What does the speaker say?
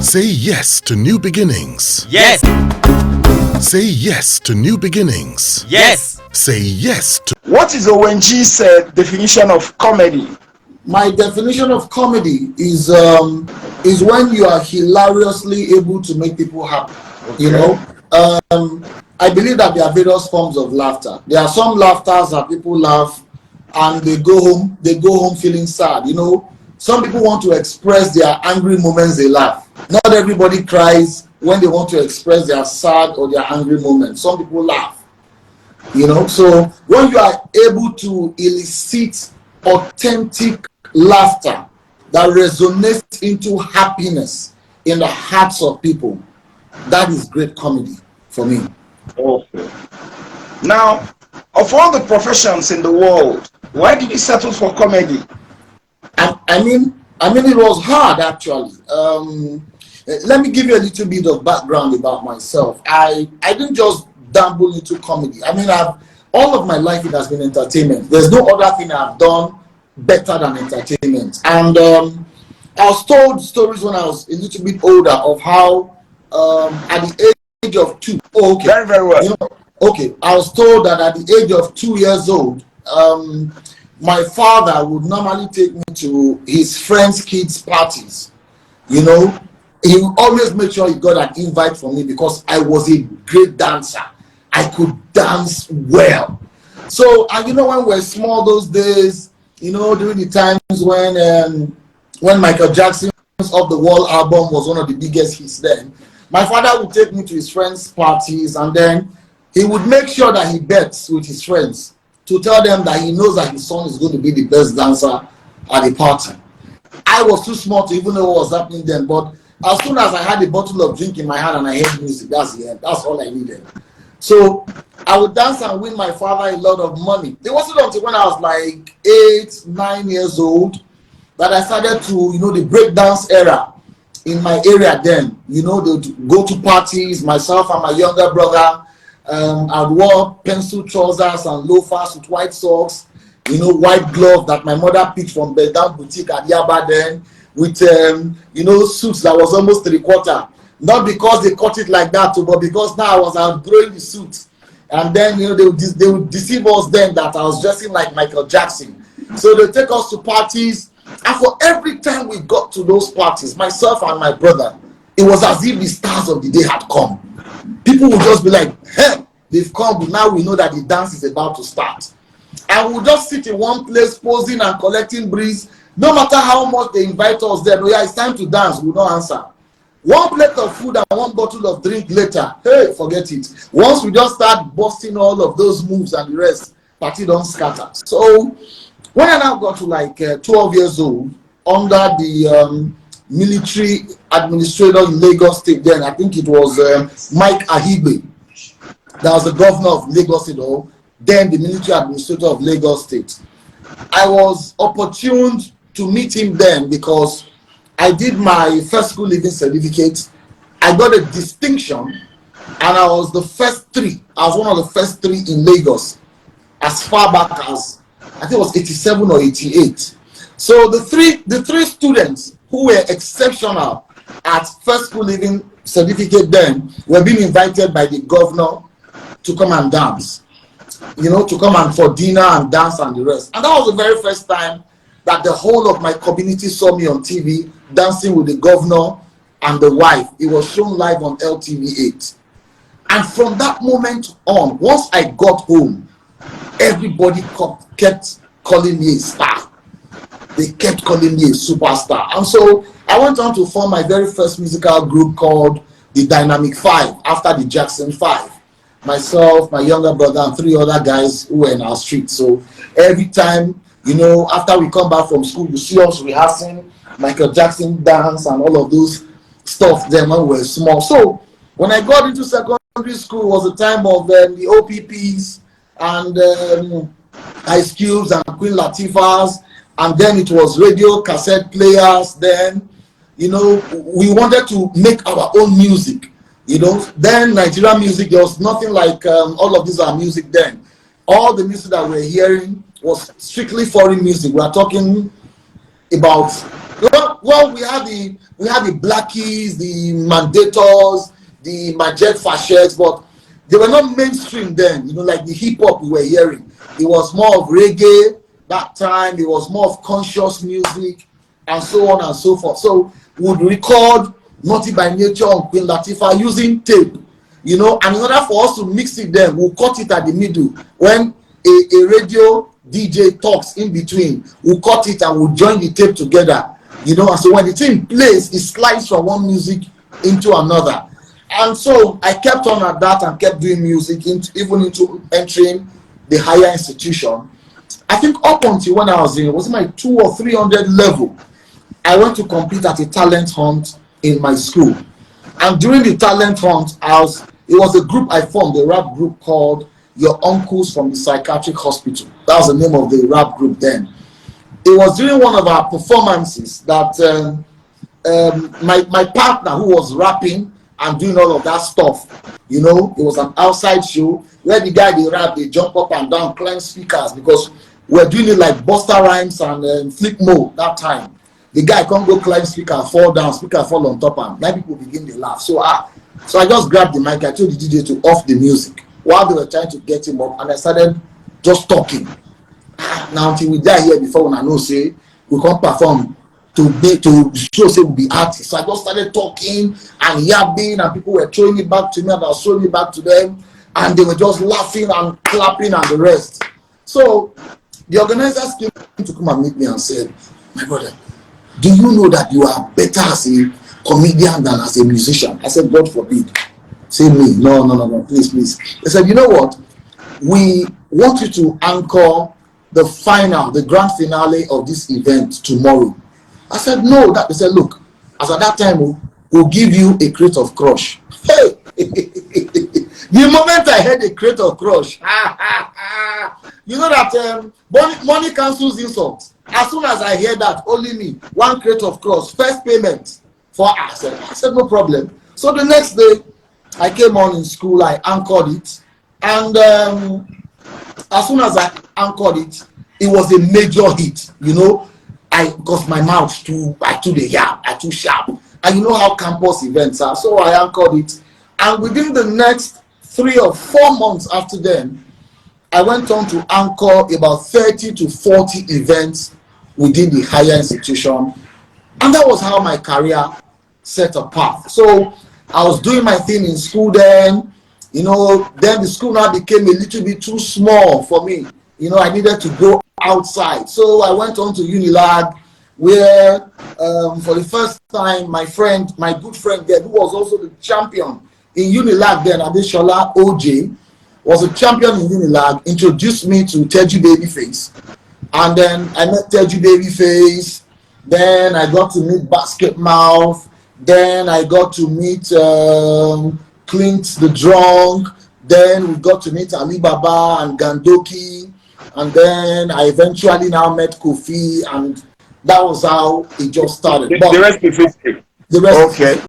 Say yes to new beginnings. Yes. Say yes to new beginnings. Yes. Say yes to... What is Owen Gee's definition of comedy? My definition of comedy is when you are hilariously able to make people happy. Okay. You know, I believe that there are various forms of laughter. There are some laughters that people laugh and they go home feeling sad. You know, some people want to express their angry moments, they laugh. Not everybody cries when they want to express their sad or their angry moments. Some people laugh. You know, so when you are able to elicit authentic laughter that resonates into happiness in the hearts of people, that is great comedy for me. Okay. Now, of all the professions in the world, why did you settle for comedy? I mean, it was hard actually. Let me give you a little bit of background about myself. I didn't just dabble into comedy. I mean, all of my life it has been entertainment. There's no other thing I've done better than entertainment. And I was told stories when I was a little bit older of how at the age of 2. Oh, okay. Very, very well. You know, okay. I was told that at the age of 2 years old, my father would normally take me to his friends' kids' parties. You know, he would always make sure he got an invite from me because I was a great dancer. I could dance well. So, and you know, when we were small those days, you know, during the times when Michael Jackson's Off the Wall album was one of the biggest hits then, my father would take me to his friends' parties and then he would make sure that he bets with his friends to tell them that he knows that his son is going to be the best dancer at the party. I was too small to even know what was happening then, but as soon as I had a bottle of drink in my hand and I heard music, that's the end. That's all I needed. So I would dance and win my father a lot of money. It wasn't until when I was like 8, 9 years old that I started to, you know, the breakdance era in my area then. You know, they would go to parties, myself and my younger brother. I'd wear pencil trousers and loafers with white socks, you know, white glove that my mother picked from Bedam Boutique at Yaba then, with, you know, suits that was almost 3/4. Not because they cut it like that, but because now I was outgrowing the suit. And then, you know, they would deceive us then that I was dressing like Michael Jackson. So they take us to parties. And for every time we got to those parties, myself and my brother, it was as if the stars of the day had come. People would just be like, hey, they've come, now we know that the dance is about to start. And we'll just sit in one place posing and collecting breeze. No matter how much they invite us there, oh yeah, it's time to dance, we'll not answer. One plate of food and one bottle of drink later, hey, forget it. Once we just start busting all of those moves and the rest, party don't scatter. So when I now got to like 12 years old, under the military administrator in Lagos State then, I think it was Mike Ahibe, that was the governor of Lagos State, or then the military administrator of Lagos State. I was opportuned to meet him then because I did my first school living certificate. I got a distinction and I was the first 3. I was one of the first 3 in Lagos as far back as, I think it was 87 or 88. So the three students who were exceptional at first school living certificate then were being invited by the governor to come and dance, you know, to come and for dinner and dance and the rest. And that was the very first time that the whole of my community saw me on TV dancing with the governor and the wife. It was shown live on LTV8. And from that moment on, once I got home, everybody kept calling me a star. They kept calling me a superstar. And so I went on to form my very first musical group called the Dynamic 5 after the Jackson 5. Myself, my younger brother, and 3 other guys who were in our street. So every time, you know, after we come back from school, you see us rehearsing Michael Jackson dance and all of those stuff then when we were small. So when I got into secondary school, it was the time of the OPPs and Ice Cubes and Queen Latifahs, and then it was radio cassette players. Then, you know, we wanted to make our own music. You know, then Nigerian music, there was nothing like all of these are music then. All the music that we're hearing was strictly foreign music. We are talking about, well, we had the Blackies, the Mandators, the Majet Fashettes, but they were not mainstream then, like the hip hop we were hearing. It was more of reggae that time, it was more of conscious music, and so on and so forth. So we would record Naughty by Nature on Queen Latifah using tape, and in order for us to mix it, then we'll cut it at the middle. When a radio DJ talks in between, we'll cut it and we'll join the tape together, and so when the thing plays, it slides from one music into another. And so I kept on at that and kept doing music, even into entering the higher institution. I think up until when I was in my 200 or 300 level, I went to compete at a talent hunt in my school. And during the talent hunt, it was a group I formed, a rap group called Your Uncles from the Psychiatric Hospital. That was the name of the rap group then. It was during one of our performances that my partner, who was rapping and doing all of that stuff, it was an outside show where the guy they rap, they jump up and down, climb speakers, because we're doing it like Busta Rhymes and Flip Mo that time. The guy can't go climb speaker, fall down, speaker fall on top, and now people begin to laugh. So I just grabbed the mic. I told the DJ to off the music while they were trying to get him up, and I started just talking. Now until we die here before, when I know say we can't perform to show say we be artists. So I just started talking and yapping, and people were throwing it back to me, and I was throwing it back to them, and they were just laughing and clapping and the rest. So the organizers came to come and meet me and said, "My brother, do you know that you are better as a comedian than as a musician?" I said, "God forbid." Say me, no, please. They said, "You know what? We want you to anchor the grand finale of this event tomorrow." I said, "No." They said, "Look, as at that time, we'll give you a crate of crush." Hey, the moment I heard a crate of crush, you know that money cancels insults. As soon as I hear that, only me, one crate of crush, first payment for us. I said, "No problem." So the next day, I came on in school, I anchored it, and as soon as I anchored it, it was a major hit, because my mouth I too sharp, and you know how campus events are. So I anchored it, and within the next 3 or 4 months after then, I went on to anchor about 30 to 40 events within the higher institution, and that was how my career set a path. So I was doing my thing in school then, then the school now became a little bit too small for me. I needed to go outside. So I went on to Unilag, where for the first time, my good friend there, who was also the champion in Unilag then, Adeshola OJ, was a champion in Unilag, introduced me to Teju Babyface. And then I met Teju Babyface. Then I got to meet Basket Mouth. Then I got to meet Clint the Drunk. Then we got to meet Ali Baba and Gandoki. And then I eventually now met Kofi. And that was how it just started. The rest is history. The rest okay.